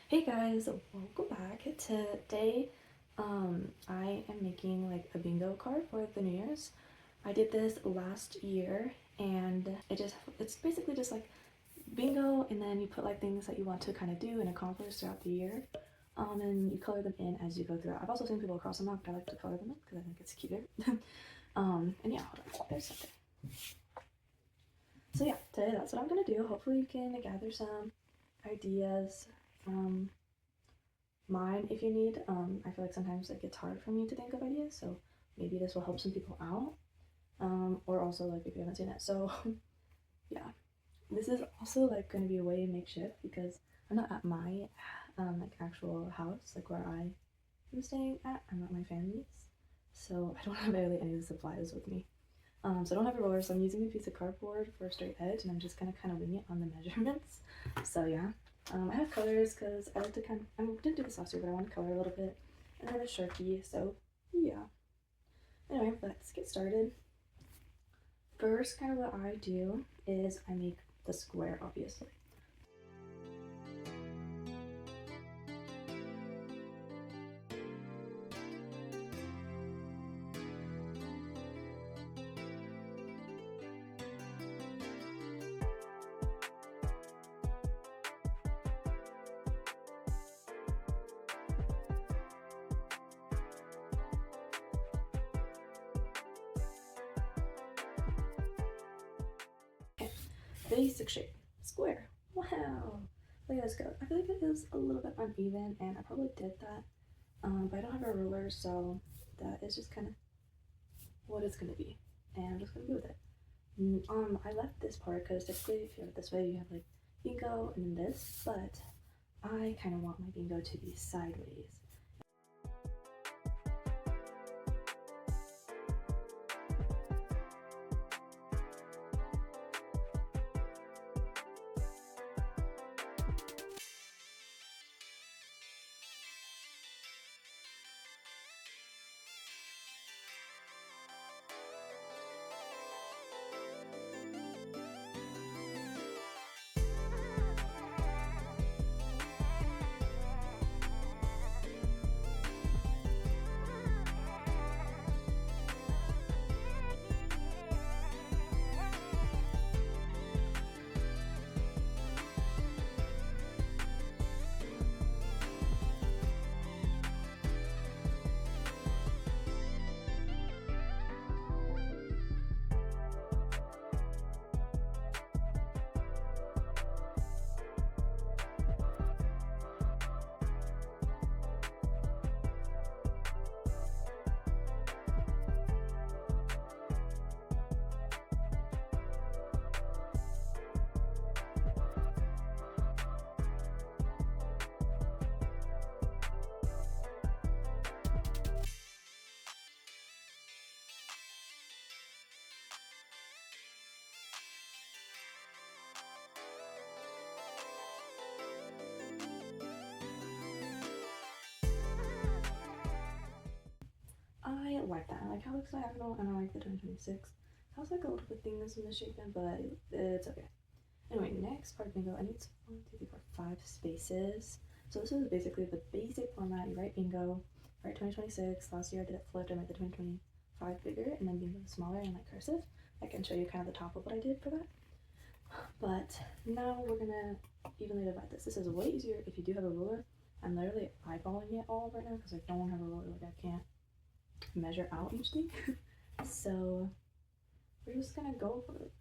Hey guys, welcome back. Today, I am making like a bingo card for the New Year's. I did this last year and it's basically just like bingo, and then you put like things that you want to kind of do and accomplish throughout the year. And you color them in as you go through it. I've also seen people cross them out, but I like to color them in because I think it's cuter. And yeah, hold on, there's something. So yeah, today that's what I'm gonna do. Hopefully you can gather some ideas from mine if you need. I feel like sometimes it gets hard for me to think of ideas, so maybe this will help some people out. Or also like if you haven't seen it. So yeah, this is also like going to be way makeshift because I'm not at my like actual house, like where I am staying at. I'm at my family's, so I don't have barely any of the supplies with me. So I don't have a roller, so I'm using a piece of cardboard for a straight edge, and I'm just gonna kind of wing it on the measurements. So yeah, I have colors because I like to I didn't do this last year, but I want to color a little bit, and then a Sharpie. So yeah. Anyway, let's get started. First, kind of what I do is I make the square, obviously. Basic shape, square. Wow, look at this go. I feel like it is a little bit uneven, and I probably did that, but I don't have a ruler, so that is just kind of what it's gonna be, and I'm just gonna go with it. I left this part because typically if you have it this way, you have like bingo and then this, but I kind of want my bingo to be sideways. I like that. I like how it looks diagonal, and I like the 2026. I was like a little bit things in the shape, but it's okay. Anyway, next part of bingo, I need 1, 2, 3, 4, 5 spaces. So this is basically the basic format. You write bingo, write 2026. Last year I did it flipped. I made the 2025 bigger, and then bingo smaller and like cursive. I can show you kind of the top of what I did for that. But now we're gonna evenly divide this. This is way easier if you do have a ruler. I'm literally eyeballing it all right now because I don't have a ruler. Like I can't measure out each thing. So we're just gonna go for it.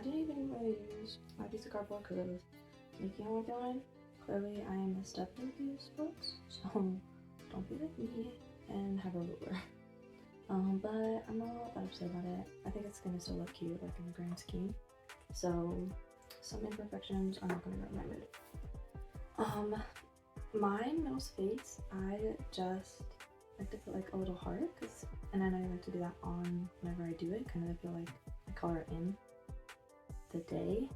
I didn't even really use my piece of cardboard because I was making all my line. Clearly I messed up in a few spots, so don't be like me and have a ruler. But I'm not that upset about it. I think it's gonna still look cute, like in the grand scheme. So some imperfections are not gonna ruin my mood. My nose face, I just like to put like a little heart, and then I like to do that on whenever I do it. Kind of feel like I color it in the day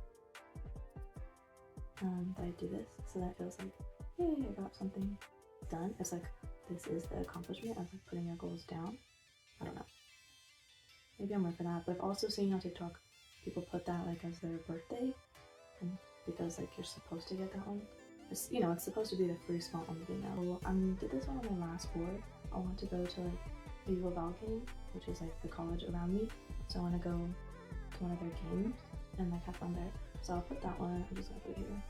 that I do this, so that feels like, yay, I got something done. It's like this is the accomplishment of like putting your goals down. I don't know. Maybe I'm right for that, but I've also seen on TikTok people put that like as their birthday, and because like you're supposed to get that one. It's, you know, it's supposed to be the free spot on the video. I did this one on my last board. I want to go to like the U of L game, which is like the college around me. So I want to go to one of their games and like have fun there. So I'll put that one. I'm just gonna put it here.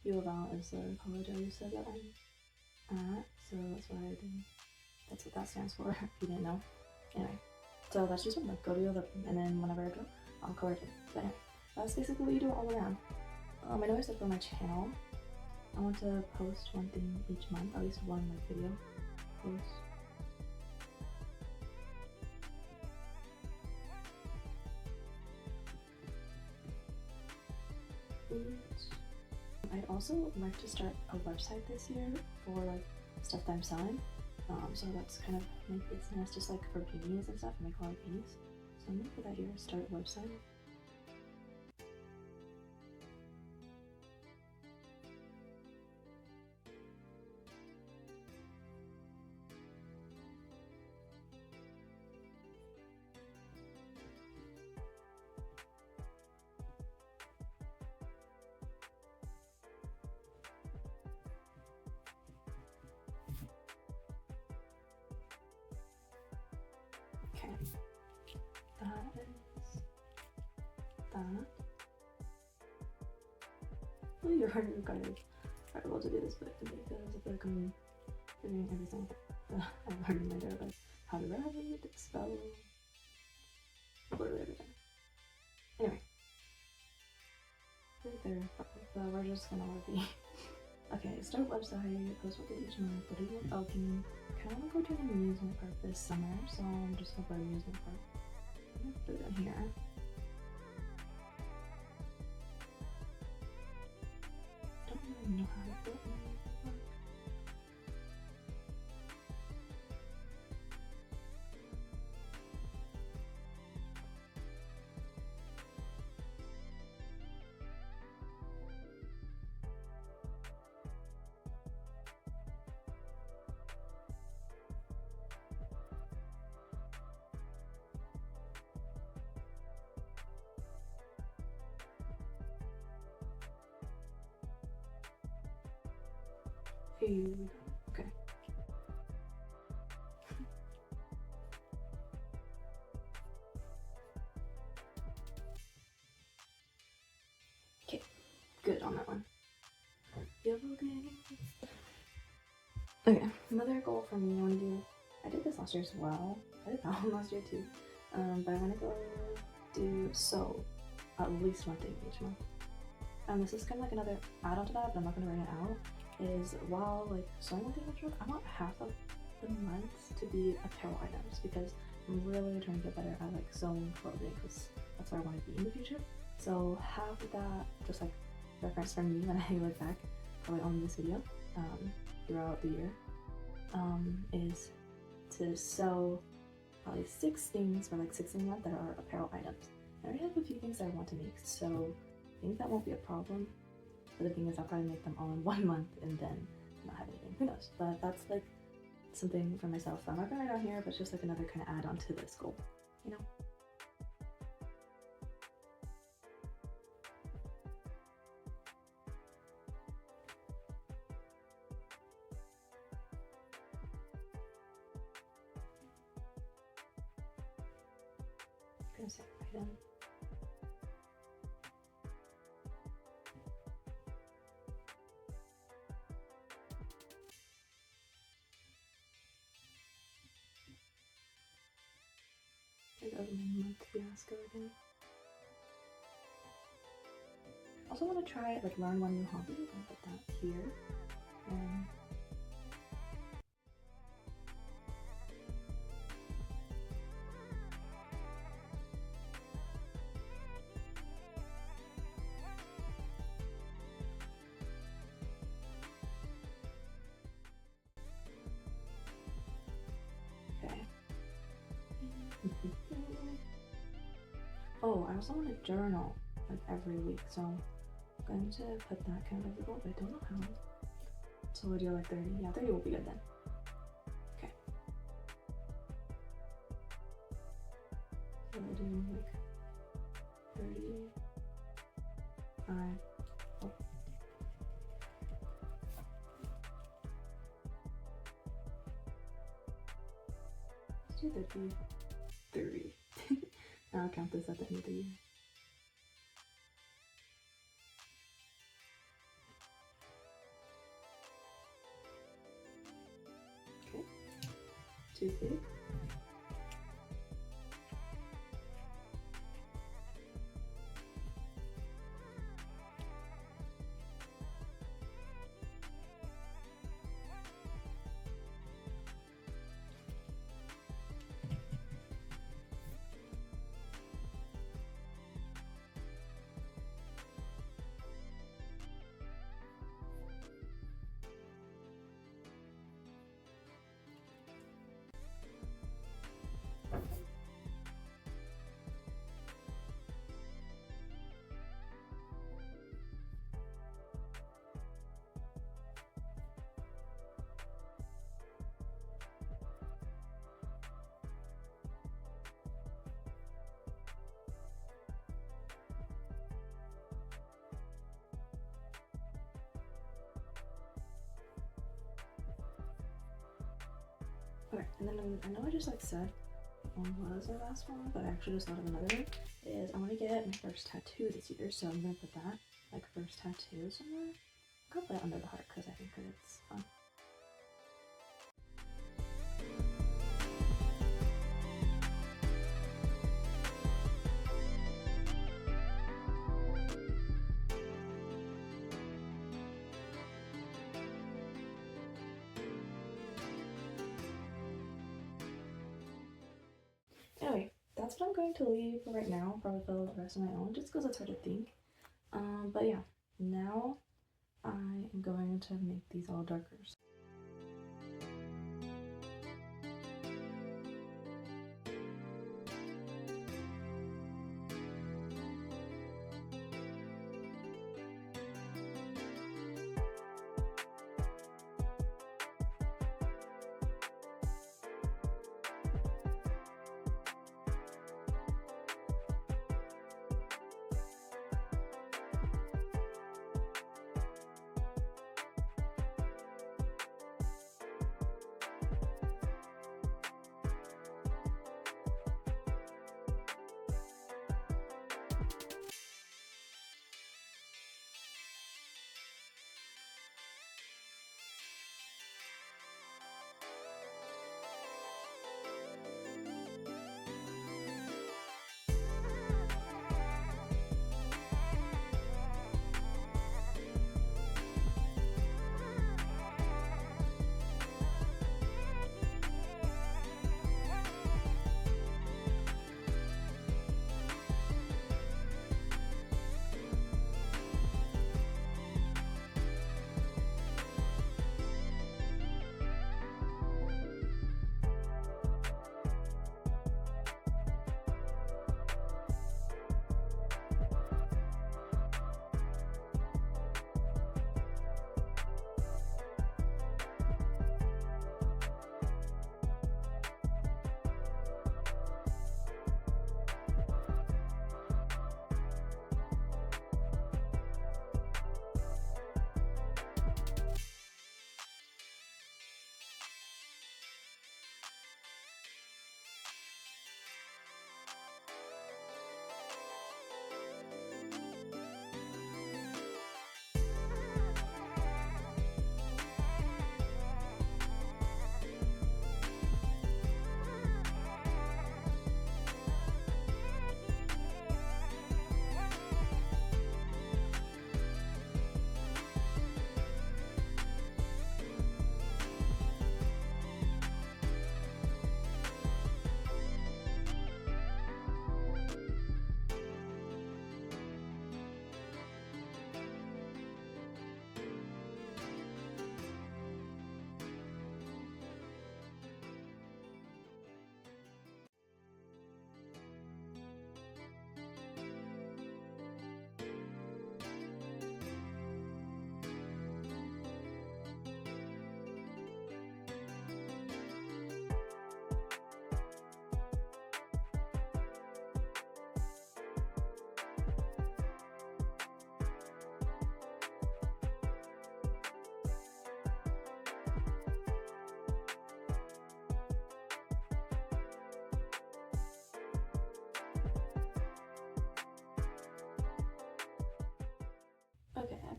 U of L is the college I used to that I'm at, so that's why I didn't. That's what that stands for. If you didn't know. Anyway, so that's just one. Like, go to U of L, and then whenever I go, I'll color it. But anyway, that's basically what you do all around. I know I said for my channel, I want to post one thing each month, at least one like video post. I'd also like to start a website this year for like stuff that I'm selling. So that's kind of my business, just like for beanies and stuff. I make a lot of beanies. So I'm gonna put that here, start a website. Okay, that is that. Well, you're kind of incredible to do this book to me because I feel like I'm doing everything that I've learned in my day, like how to write, spell, literally everything. Anyway, right there, but we're just gonna let it be. Okay, start website, post what they each month, what do you want balcony? I kind of want to go to an amusement park this summer, so I'm just gonna put amusement park. I'm gonna put it in here. Don't really know how to put it in amusement park. Here we go. Okay. Okay, good on that one. Okay, another goal for me, I did this last year as well. I did that one last year too. But I want to go do sew at least one thing each month. And this is kind of like another add-on to that, but I'm not going to write it out. Is while like sewing one thing each month, I want half of the months to be apparel items because I'm really trying to get better at like sewing clothing because that's where I want to be in the future. So half of that, just like reference from me when I look back, probably on this video, throughout the year, is to sew probably 6 things for like 16 months that are apparel items. I already have a few things that I want to make, so I think that won't be a problem. But the thing is, I'll probably make them all in 1 month and then not have anything. Who knows? But that's like something for myself that I'm not gonna write down here, but it's just like another kind of add on to this goal, you know? I'm gonna say item. Go to my month fiasco again. Also want to try like learn one new hobby. I'll put that here. Okay. Oh, I also want to journal like every week, so I'm going to put that kind of as a goal, but I don't know how. So we'll do like 30. Yeah, 30 will be good then. Okay. So we'll do like 35. Oh. Let's do 30. I'll count this at the end of the year. Okay. 2 big. Okay, and then I know I just like said one was my last one, but I actually just thought of another one. Is I want to get my first tattoo this year, so I'm gonna put that like first tattoo somewhere. I'll put it under the heart because I think that it's fun. Anyway, that's what I'm going to leave for right now. Probably fill the rest of my own, just because it's hard to think. But yeah, now I am going to make these all darker.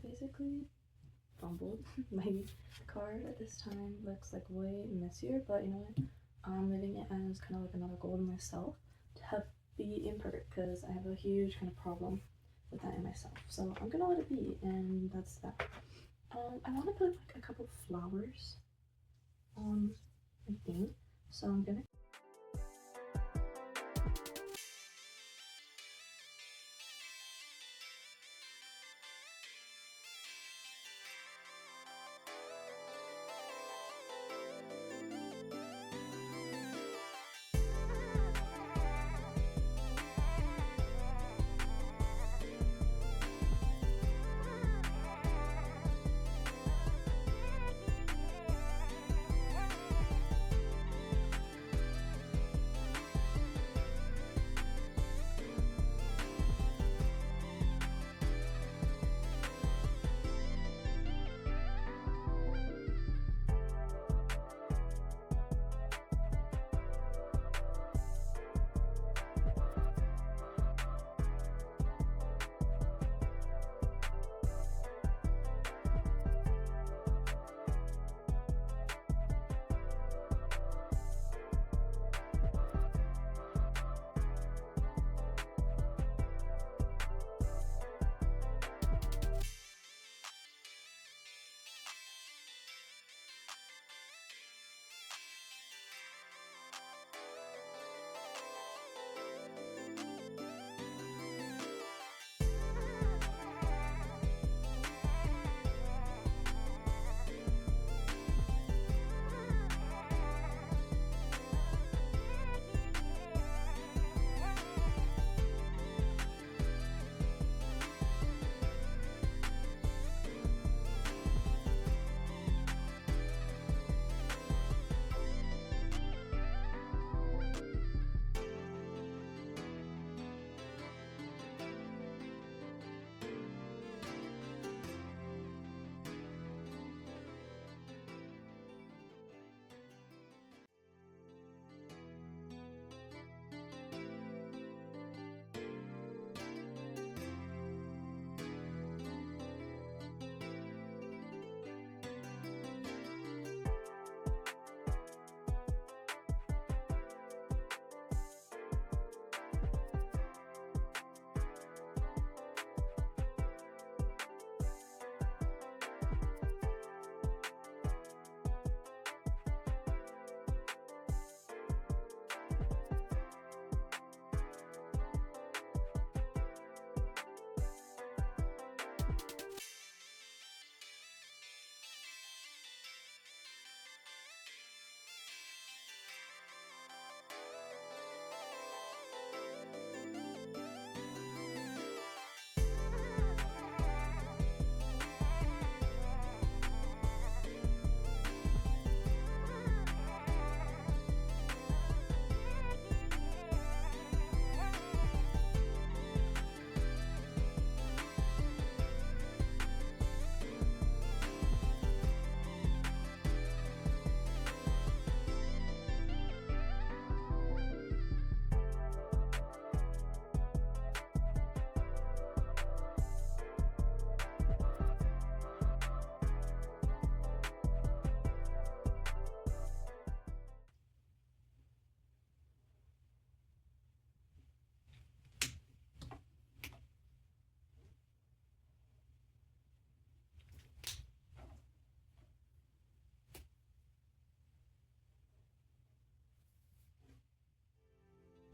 basically fumbled. My card at this time looks like way messier, but you know what? I'm living it as kind of like another goal in myself to have be imperfect, because I have a huge kind of problem with that in myself. So I'm gonna let it be, and that's that. I want to put like a couple flowers on my thing, so I'm gonna.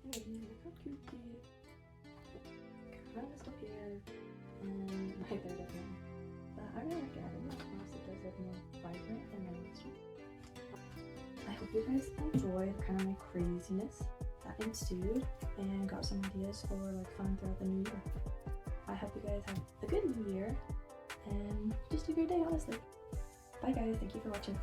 Oh, look how cute the kind of stuff here, and my third of them. But I really like it. I think that class it does look more vibrant than my last one. I hope you guys enjoyed kind of my craziness that ensued and got some ideas for like fun throughout the new year. I hope you guys have a good new year and just a great day, honestly. Bye guys, thank you for watching.